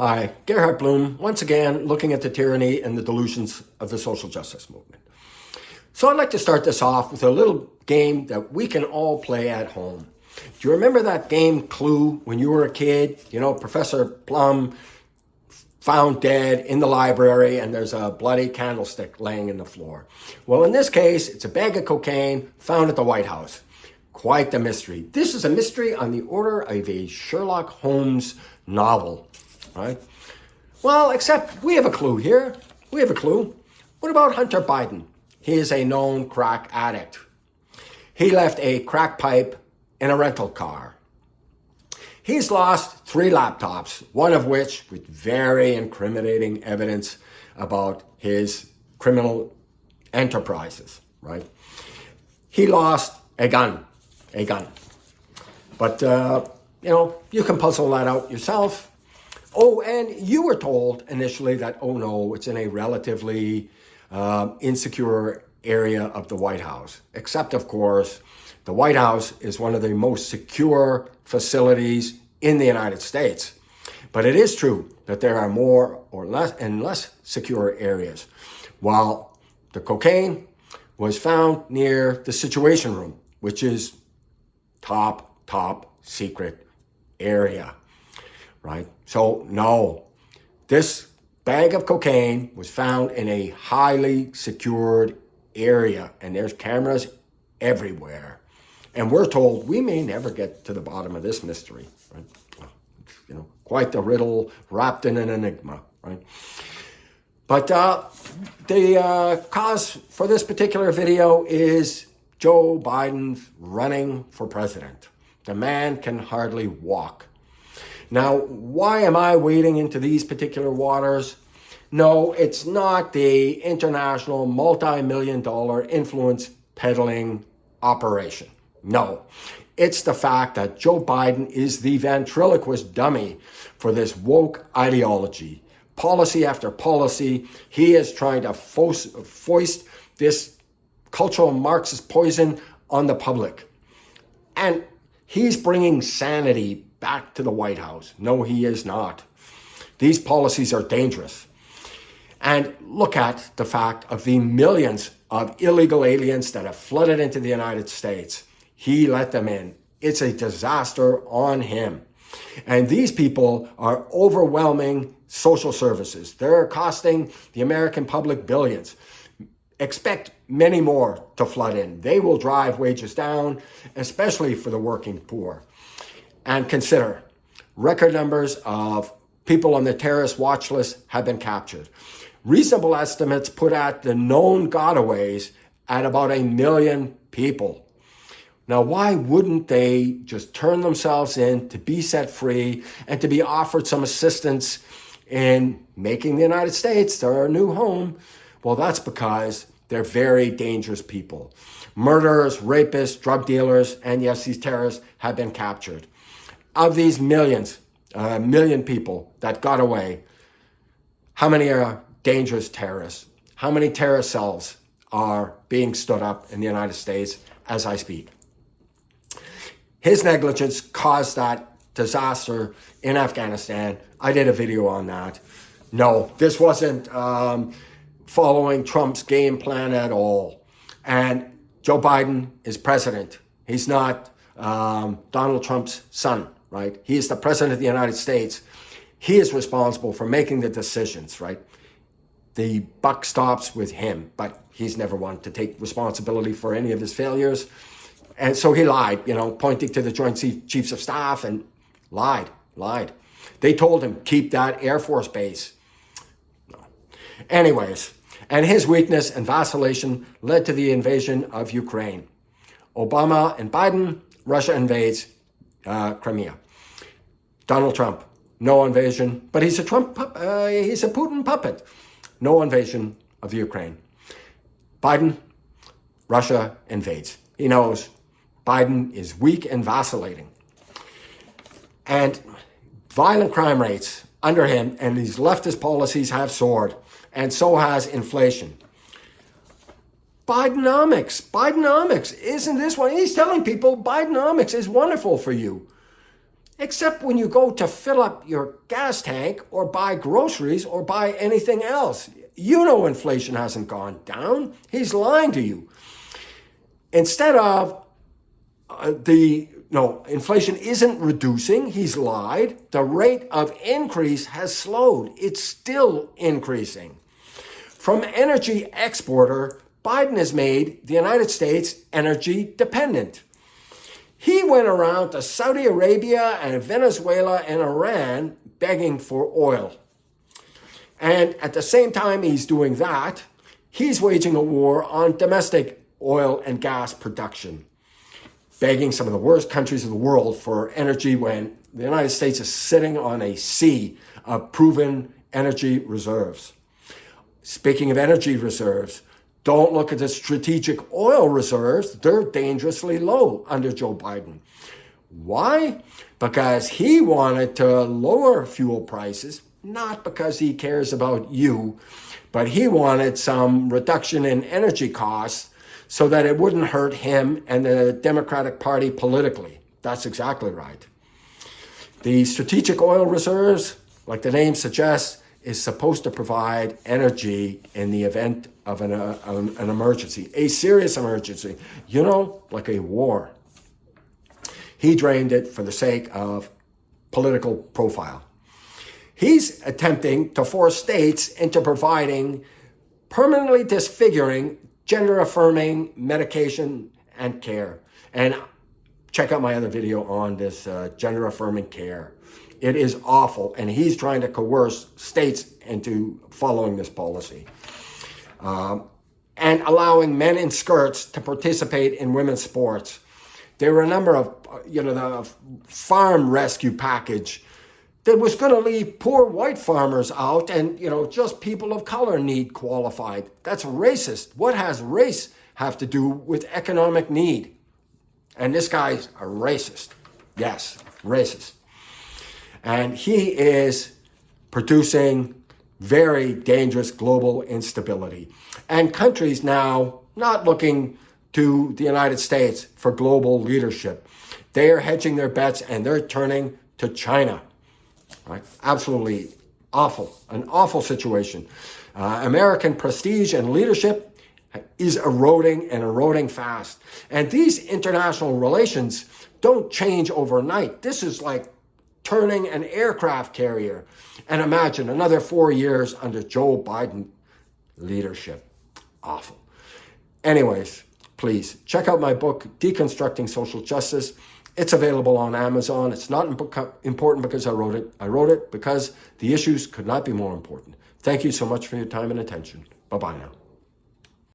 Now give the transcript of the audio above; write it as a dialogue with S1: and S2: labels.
S1: Hi, Gerhard Bloom, once again looking at the tyranny and the delusions of the social justice movement. So I'd like to start this off with a little game that we can all play at home. Do you remember that game Clue when you were a kid? You know, Professor Plum found dead in the library and there's a bloody candlestick laying in the floor. Well, in this case, it's a bag of cocaine found at the White House. Quite the mystery. This is a mystery on the order of a Sherlock Holmes novel. Right? Well, except we have a clue here. We have a clue. What about Hunter Biden? He is a known crack addict. He left a crack pipe in a rental car. He's lost 3 laptops, one of which with very incriminating evidence about his criminal enterprises, right? He lost a gun. But, you can puzzle that out yourself. Oh, and you were told initially that, oh no, it's in a relatively insecure area of the White House. Except, of course, the White House is one of the most secure facilities in the United States. But it is true that there are more or less and less secure areas. While the cocaine was found near the Situation Room, which is top secret area. Right? So, no, this bag of cocaine was found in a highly secured area, and there's cameras everywhere. And we're told we may never get to the bottom of this mystery. Right? Well, quite the riddle wrapped in an enigma. Right? But the cause for this particular video is Joe Biden running for president. The man can hardly walk. Now, why am I wading into these particular waters? No, it's not the international multi-million-dollar influence peddling operation. No, it's the fact that Joe Biden is the ventriloquist dummy for this woke ideology. Policy after policy, he is trying to foist this cultural Marxist poison on the public. And he's bringing sanity back to the White House. No, he is not. These policies are dangerous. And look at the fact of the millions of illegal aliens that have flooded into the United States. He let them in. It's a disaster on him. And these people are overwhelming social services. They're costing the American public billions. Expect many more to flood in. They will drive wages down, especially for the working poor. And consider, record numbers of people on the terrorist watch list have been captured. Reasonable estimates put at the known gotaways at about 1 million people. Now, why wouldn't they just turn themselves in to be set free and to be offered some assistance in making the United States their new home? Well, that's because they're very dangerous people. Murderers, rapists, drug dealers, and yes, these terrorists have been captured. Of these millions, million people that got away, how many are dangerous terrorists? How many terrorist cells are being stood up in the United States as I speak? His negligence caused that disaster in Afghanistan. I did a video on that. No, this wasn't following Trump's game plan at all. And Joe Biden is president. He's not Donald Trump's son, right? He is the president of the United States. He is responsible for making the decisions, right? The buck stops with him, but he's never wanted to take responsibility for any of his failures. And so he lied, pointing to the Joint Chiefs of Staff and lied. They told him, keep that Air Force base. No. Anyways, and his weakness and vacillation led to the invasion of Ukraine. Obama and Biden, Russia invades Crimea. Donald Trump, no invasion, but he's a Putin puppet. No invasion of the Ukraine. Biden, Russia invades. He knows Biden is weak and vacillating. And violent crime rates under him and these leftist policies have soared, and so has inflation. Bidenomics, isn't this one? He's telling people Bidenomics is wonderful for you. except when you go to fill up your gas tank or buy groceries or buy anything else. You know inflation hasn't gone down. He's lying to you. Instead of inflation isn't reducing. He's lied. The rate of increase has slowed. It's still increasing. From energy exporter, Biden has made the United States energy dependent. He went around to Saudi Arabia and Venezuela and Iran begging for oil. And at the same time he's doing that, he's waging a war on domestic oil and gas production, begging some of the worst countries of the world for energy when the United States is sitting on a sea of proven energy reserves. Speaking of energy reserves, don't look at the strategic oil reserves. They're dangerously low under Joe Biden. Why? Because he wanted to lower fuel prices, not because he cares about you, but he wanted some reduction in energy costs so that it wouldn't hurt him and the Democratic Party politically. That's exactly right. The strategic oil reserves, like the name suggests, is supposed to provide energy in the event of an emergency, a serious emergency, like a war. He drained it for the sake of political profile. He's attempting to force states into providing permanently disfiguring, gender-affirming medication and care. And check out my other video on this gender-affirming care. It is awful, and he's trying to coerce states into following this policy. And allowing men in skirts to participate in women's sports. There were a number of, the farm rescue package that was going to leave poor white farmers out and, just people of color need qualified. That's racist. What has race have to do with economic need? And this guy's a racist. Yes, racist. And he is producing very dangerous global instability. And countries now not looking to the United States for global leadership. They are hedging their bets and they're turning to China. Right? Absolutely awful, an awful situation. American prestige and leadership is eroding and eroding fast. And these international relations don't change overnight. This is like turning an aircraft carrier. And imagine another 4 years under Joe Biden leadership. Awful. Anyways, please check out my book, Deconstructing Social Justice. It's available on Amazon. It's not important because I wrote it. I wrote it because the issues could not be more important. Thank you so much for your time and attention. Bye-bye now.